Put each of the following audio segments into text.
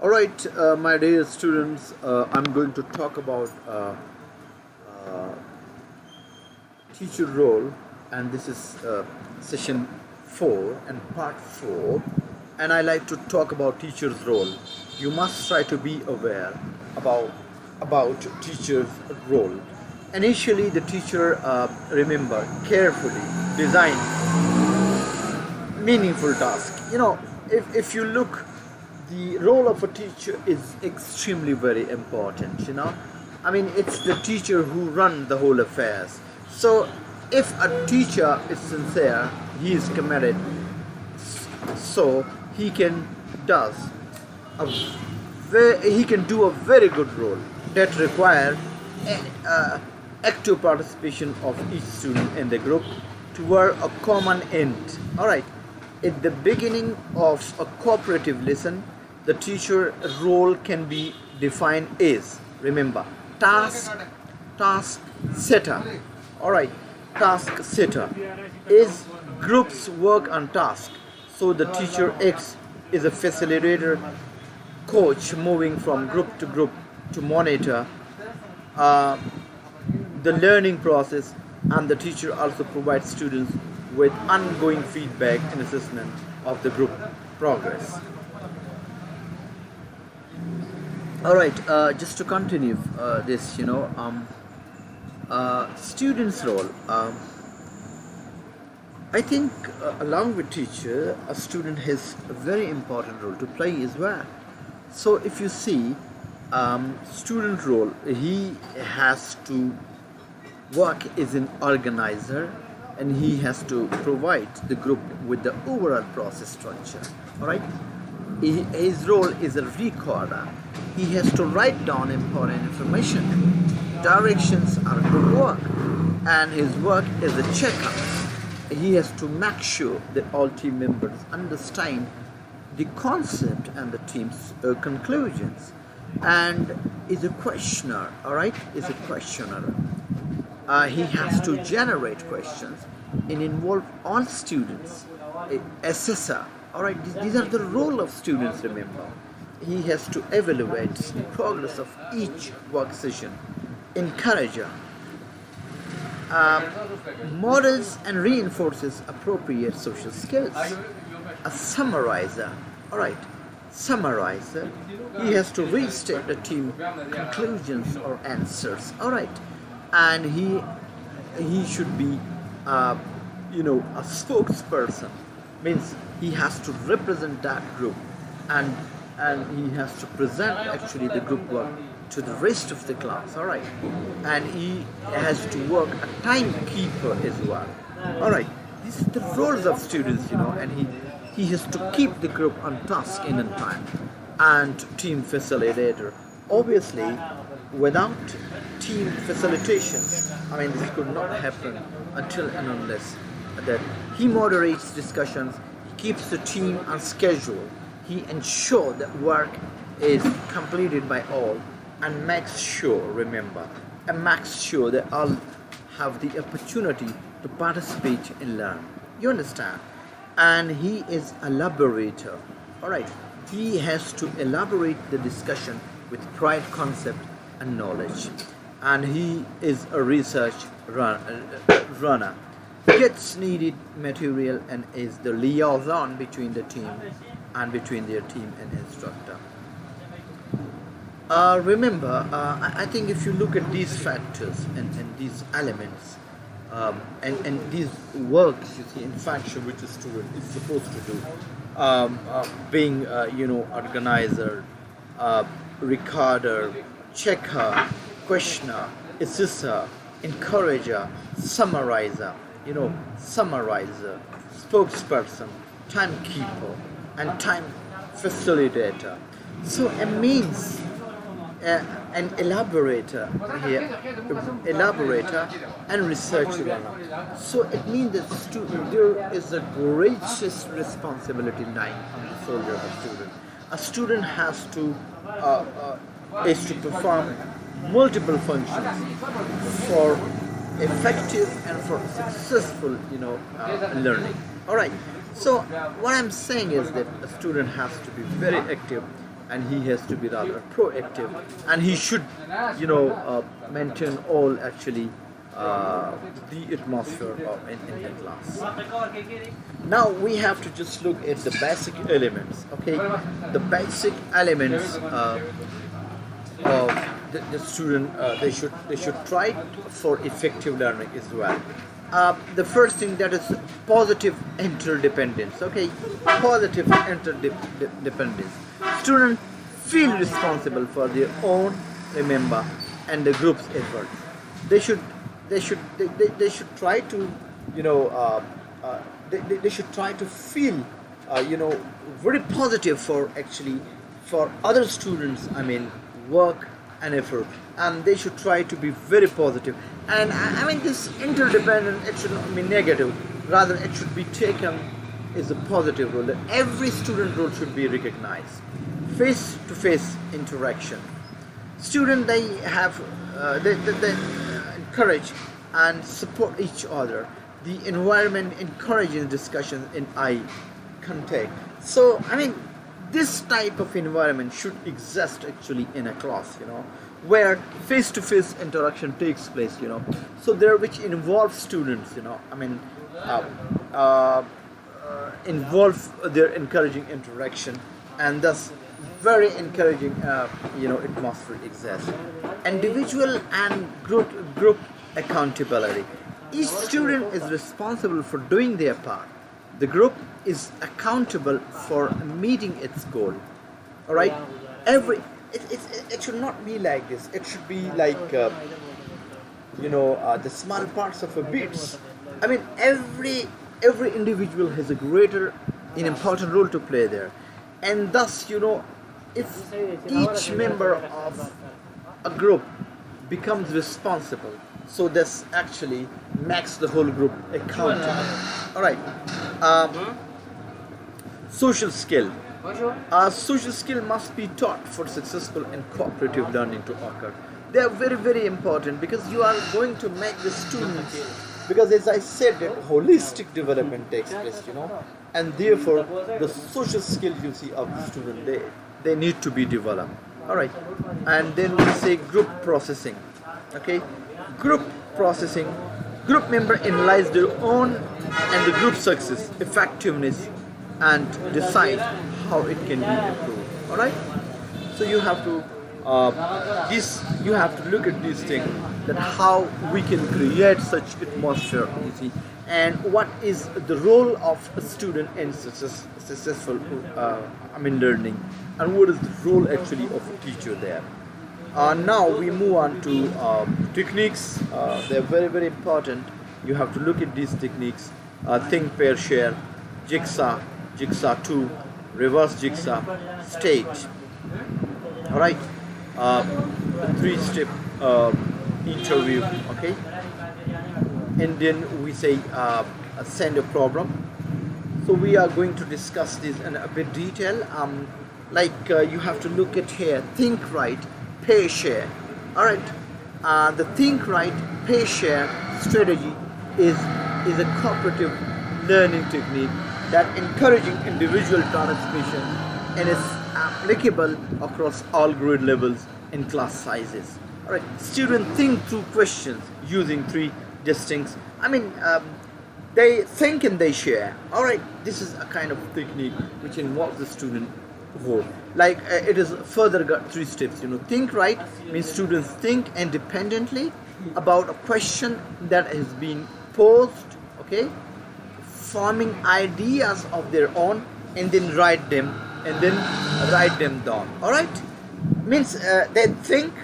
Alright, my dear students, I'm going to talk about teacher role, and this is session 4 and part 4, and I like to talk about teacher's role. You must try to be aware about teacher's role. Initially, the teacher, remember, carefully design meaningful task. If you look, the role of a teacher is extremely very important. I mean, it's the teacher who run the whole affairs. So if a teacher is sincere, he is committed, so he can does a he can do a very good role that require active participation of each student in the group toward a common end. All right. At the beginning of a cooperative lesson, the teacher role can be defined as, remember, task setter. All right, task setter is groups work on task. So the teacher acts as a facilitator, coach, moving from group to monitor the learning process, and the teacher also provides students with ongoing feedback and assessment of the group progress. All right, just to continue this, students' role. I think along with teacher, a student has a very important role to play as well. So if you see, student role, he has to work as an organizer, and he has to provide the group with the overall process structure. All right, his role is a recorder. He has to write down important information. Directions are good work, and his work is a checker. He has to make sure that all team members understand the concept and the team's conclusions, and is a questioner. All right, is a questioner. He has to generate questions and involve all students. Assessor. All right, these are the role of students. Remember, he has to evaluate the progress of each work session. Encourager. Models and reinforces appropriate social skills. A summarizer. All right, summarizer. He has to restate the team conclusions or answers. All right, and he should be a spokesperson. Means he has to represent that group, and he has to present actually the group work to the rest of the class. All right, and he has to work a timekeeper as well. All right, these are the roles of students, and he has to keep the group on task in time. And team facilitator, obviously, without team facilitation, I mean, this could not happen until and unless that he moderates discussions, he keeps the team on schedule, he ensures that work is completed by all, and makes sure that all have the opportunity to participate and learn. You understand? And he is a elaborator. All right, he has to elaborate the discussion with pride, concept, and knowledge. And he is a research runner. Gets needed material and is the liaison between the team and between their team and instructor. Remember, I think if you look at these factors and these elements and these works, you see, in function which a student is supposed to do, being organizer, recorder, checker, questioner, assessor, encourager, summarizer, spokesperson, timekeeper, and time facilitator. So it means an elaborator and research runner. So it means that there is a greatest responsibility lying on the shoulder of a student. A student has to is to perform multiple functions for effective and for successful learning. All right, so what I'm saying is that a student has to be very active and he has to be rather proactive, and he should, maintain all actually the atmosphere in the class. Now we have to just look at the basic elements. Okay, the basic elements of the student, they should try for effective learning as well. The first thing, that is positive interdependence. Okay, positive interdependence. Students feel responsible for their own, remember, and the group's efforts. They should try to, they should try to feel, very positive for actually for other students. Work and effort, and they should try to be very positive. And this interdependence, it should not be negative, rather it should be taken as a positive role, that every student role should be recognized. Face to face interaction, students, they have they encourage and support each other. The environment encourages discussion in eye contact. So this type of environment should exist actually in a class, where face-to-face interaction takes place, so there, which involves students, involve their encouraging interaction, and thus very encouraging, atmosphere exists. Individual and group accountability. Each student is responsible for doing their part. The group is accountable for meeting its goal. All right, it should not be like this. It should be like the small parts of a beats. Every individual has a greater an important role to play there, and thus, if each member of a group becomes responsible, so this actually makes the whole group accountable. All right. Social skill. Social skill must be taught for successful and cooperative learning to occur. They are very, very important, because you are going to make the students, because as I said, that holistic development takes place, and therefore the social skills you see of the student, they need to be developed. All right. And then we say group processing. Okay, group processing. Group member analyze their own and the group success, effectiveness, and decide how it can be improved. All right. So you have to you have to look at these things, that how we can create such atmosphere, you see, and what is the role of a student in successful learning, and what is the role actually of a teacher there. Now we move on to techniques. They're very, very important. You have to look at these techniques: think, pair, share, jigsaw, jigsaw 2, reverse jigsaw, stage. All right, 3-step interview. Okay, and then we say send a problem. So we are going to discuss this in a bit detail. You have to look at here: think right, pay, share. All right, the think right, pay, share strategy is a cooperative learning technique that encouraging individual participation, and is applicable across all grade levels and class sizes. All right, students think through questions using 3 distinct. They think and they share. All right, this is a kind of technique which involves the student whole. It is further got 3 steps. Think right means students think independently about a question that has been posed. Okay, forming ideas of their own, and then write them down. All right, means they think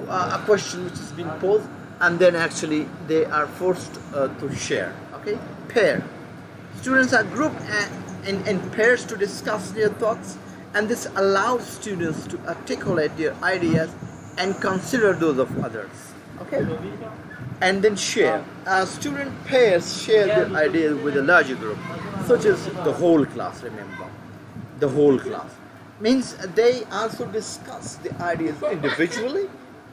a question which has been posed, and then actually they are forced to share. Okay, pair. Students are grouped in pairs to discuss their thoughts, and this allows students to articulate their ideas and consider those of others. Okay, and then share. Student pairs share their ideas with a larger group, such as the whole class. Remember, the whole class means they also discuss the ideas individually,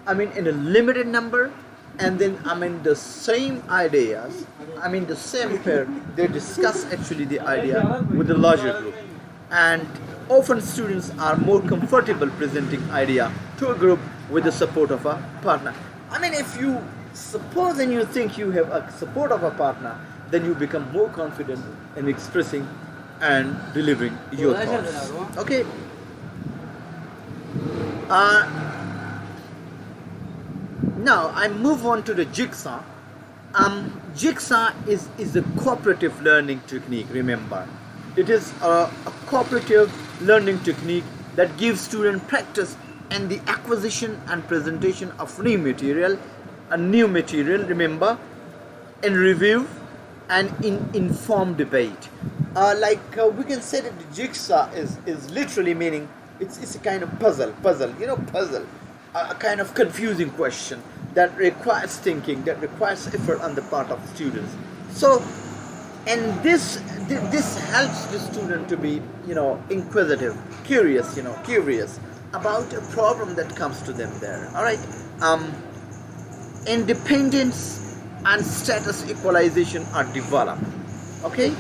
in a limited number, and then the same ideas, the same pair, they discuss actually the idea with a larger group, and Often students are more comfortable presenting idea to a group with the support of a partner. I mean, if you suppose and you think you have a support of a partner, then you become more confident in expressing and delivering your thoughts. Okay. Now I move on to the jigsaw. Jigsaw is a cooperative learning technique. Remember, it is a cooperative learning technique that gives students practice and the acquisition and presentation of new material. Remember, in review and in informed debate. We can say that the jigsaw is literally meaning it's a kind of puzzle, puzzle, a kind of confusing question that requires thinking, that requires effort on the part of students. So, and this helps the student to be, inquisitive, curious about a problem that comes to them there. All right. Independence and status equalization are developed. Okay.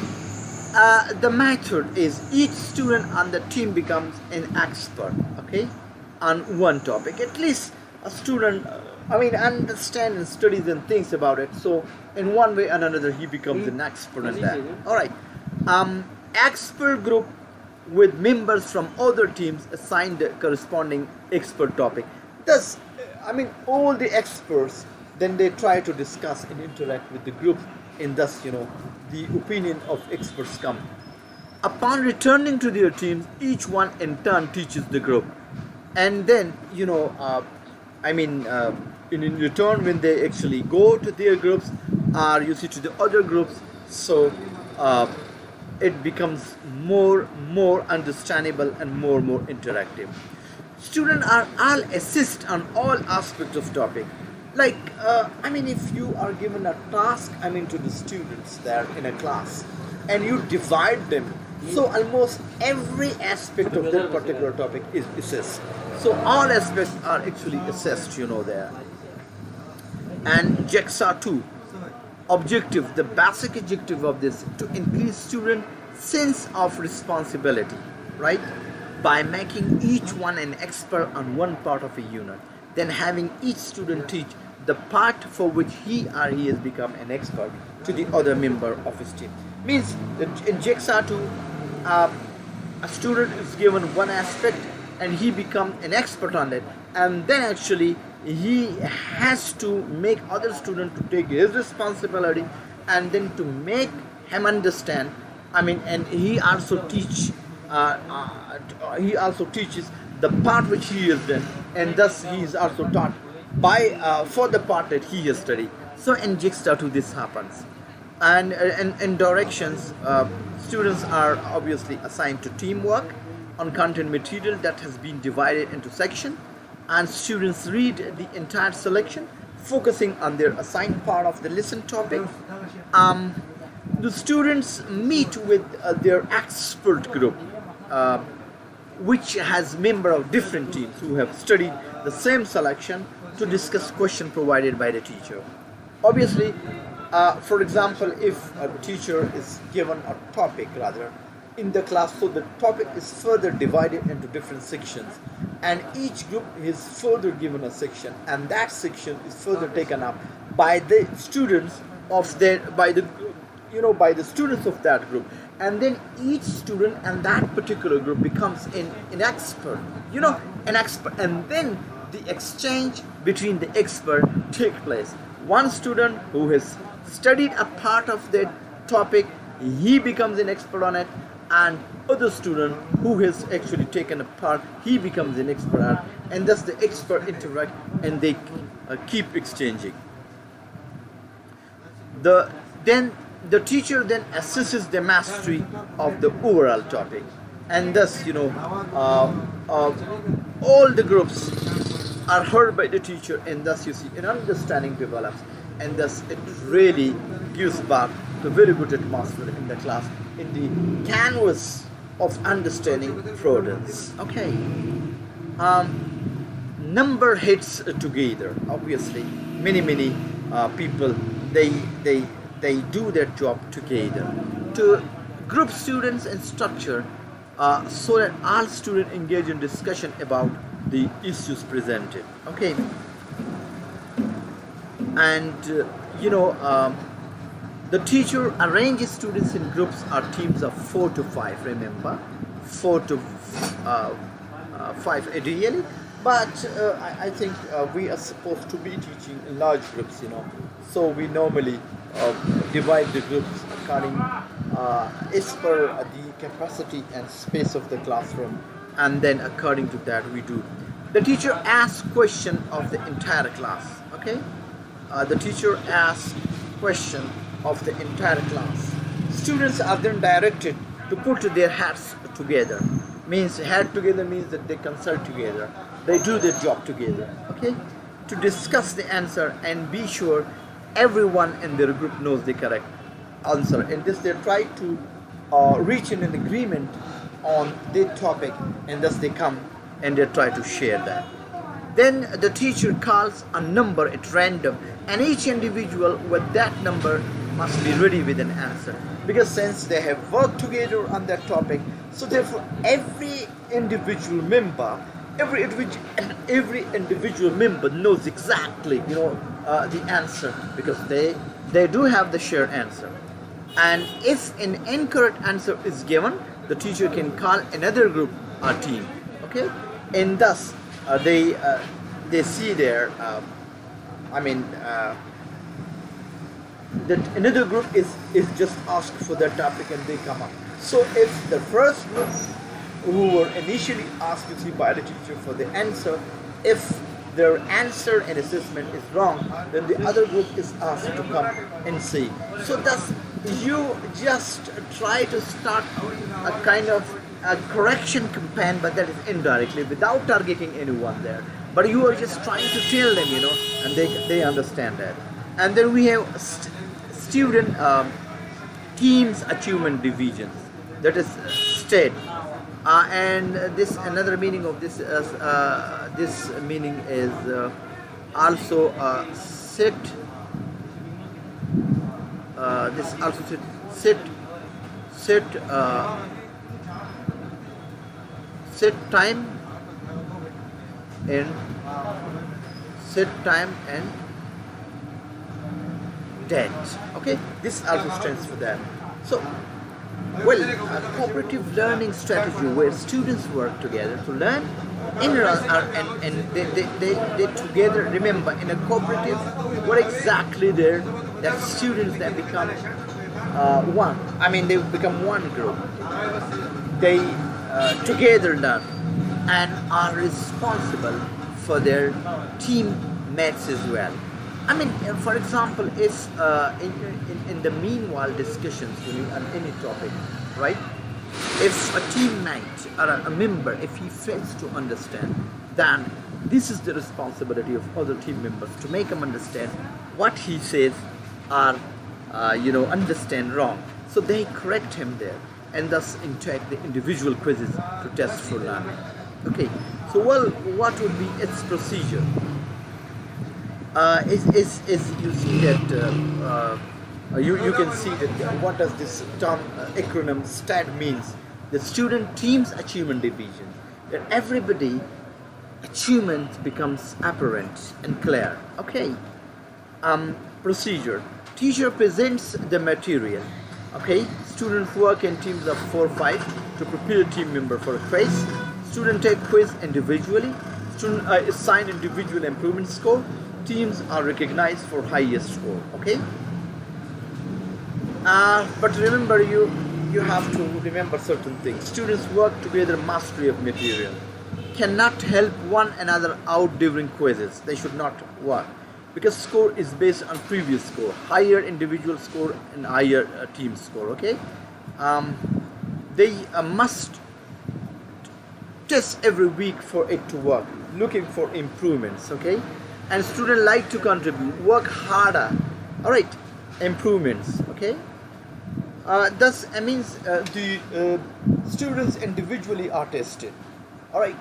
The method is each student on the team becomes an expert. Okay, on one topic. At least a student, understands and studies and thinks about it. So in one way or another, he becomes an expert in that. All right. Expert group with members from other teams assigned the corresponding expert topic. Thus, all the experts then they try to discuss and interact with the group, and thus, the opinion of experts come. Upon returning to their teams, each one in turn teaches the group, and then in return when they actually go to their groups, or to the other groups, so it becomes more understandable and more interactive. Students are all assist on all aspects of topic. If you are given a task, to the students there in a class, and you divide them, so almost every aspect of that particular topic is assessed. So all aspects are actually assessed, there. And Jigsaw 2, objective, the basic objective of this, to increase student sense of responsibility, right? By making each one an expert on one part of a unit, then having each student teach the part for which he or he has become an expert to the other member of his team. Means that in Jigsaw 2, a student is given one aspect and he becomes an expert on it, and then actually he has to make other student to take his responsibility and then to make him understand. And he also teaches the part which he has done, and thus he is also taught by for the part that he has studied. So in Jigsaw 2 this happens. And in directions, students are obviously assigned to teamwork on content material that has been divided into sections, and students read the entire selection focusing on their assigned part of the lesson topic. The students meet with their expert group, which has members of different teams who have studied the same selection, to discuss question provided by the teacher. Obviously, for example, if a teacher is given a topic in the class, so the topic is further divided into different sections, and each group is further given a section, and that section is further taken up by the students of by the students of that group, and then each student and that particular group becomes an expert, an expert, and then the exchange between the expert take place. One student who has studied a part of that topic, he becomes an expert on it, and other student who has actually taken a part, he becomes an expert on it, and thus the expert interact and they keep exchanging. The teacher then assesses the mastery of the overall topic, and thus all the groups are heard by the teacher, and thus an understanding develops, and thus it really gives back to very good atmosphere in the class, in the canvas of understanding broadens. Okay. Number hits together. Obviously, many people they do their job together. To group students and structure so that all students engage in discussion about the issues presented. Okay, and the teacher arranges students in groups or teams of 4 to 5. Remember, 4 to 5 ideally, but I think we are supposed to be teaching in large groups, so we normally divide the groups according as per the capacity and space of the classroom, and then according to that we do. The teacher asks question of the entire class. Okay, the teacher asks question of the entire class. Students are then directed to put their heads together. Means head together means that they consult together. They do their job together. Okay, to discuss the answer and be sure everyone in their group knows the correct answer. In this, they try to reach an agreement on the topic, and thus they come and they try to share that. Then the teacher calls a number at random, and each individual with that number must be ready with an answer, because since they have worked together on that topic, so therefore every individual member knows exactly the answer, because they do have the shared answer. And if an incorrect answer is given, the teacher can call another group or team. Okay, and thus they see there that another group is just asked for that topic and they come up. So if the first group who were initially asked to see by the teacher for the answer, if their answer and assessment is wrong, then the other group is asked to come and see. So thus you just try to start a kind of a correction campaign, but that is indirectly, without targeting anyone there. But you are just trying to tell them, and they understand that. And then we have student teams achievement divisions, that is state. And this another meaning of this meaning is also set. This also set time and date. Okay, this also stands for that. So, a cooperative learning strategy where students work together to learn and they together. Remember, in a cooperative, what exactly there that students that become one. They become one group. They together learn and are responsible for their teammates as well. For example, if in the meanwhile discussions on any topic, right? If a teammate or a member, if he fails to understand, then this is the responsibility of other team members to make him understand what he says or understand wrong. So they correct him there, and thus intake the individual quizzes to test for learning. Okay, so what would be its procedure? Is you see that you can see that what does this term acronym STAD means? The student teams achievement division. That everybody achievement becomes apparent and clear. Okay. Procedure. Teacher presents the material. Okay. Students work in teams of 4 or 5 to prepare a team member for a quiz. Student take quiz individually. Student assign individual improvement score. Teams are recognized for highest score. Okay. But remember, you have to remember certain things. Students work together, mastery of material. Cannot help one another out during quizzes. They should not work, because score is based on previous score, higher individual score and higher team score. Okay. They must test every week for it to work, looking for improvements. Okay. And students like to contribute, work harder. All right, improvements. Okay. Thus, means the students individually are tested. All right.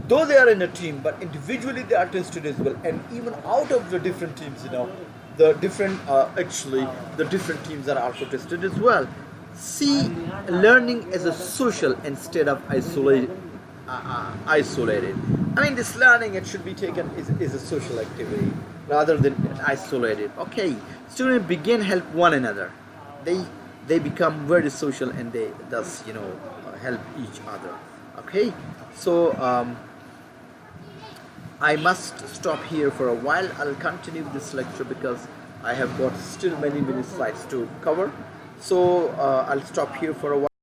Though they are in a team, but individually they are tested as well. And even out of the different teams, the different the different teams are also tested as well. see learning as a social instead of isolated. I mean, this learning, it should be taken is a social activity rather than isolated. Okay, students begin help one another. They become very social, and they thus help each other. Okay, so I must stop here for a while. I'll continue this lecture because I have got still many slides to cover. So I'll stop here for a while.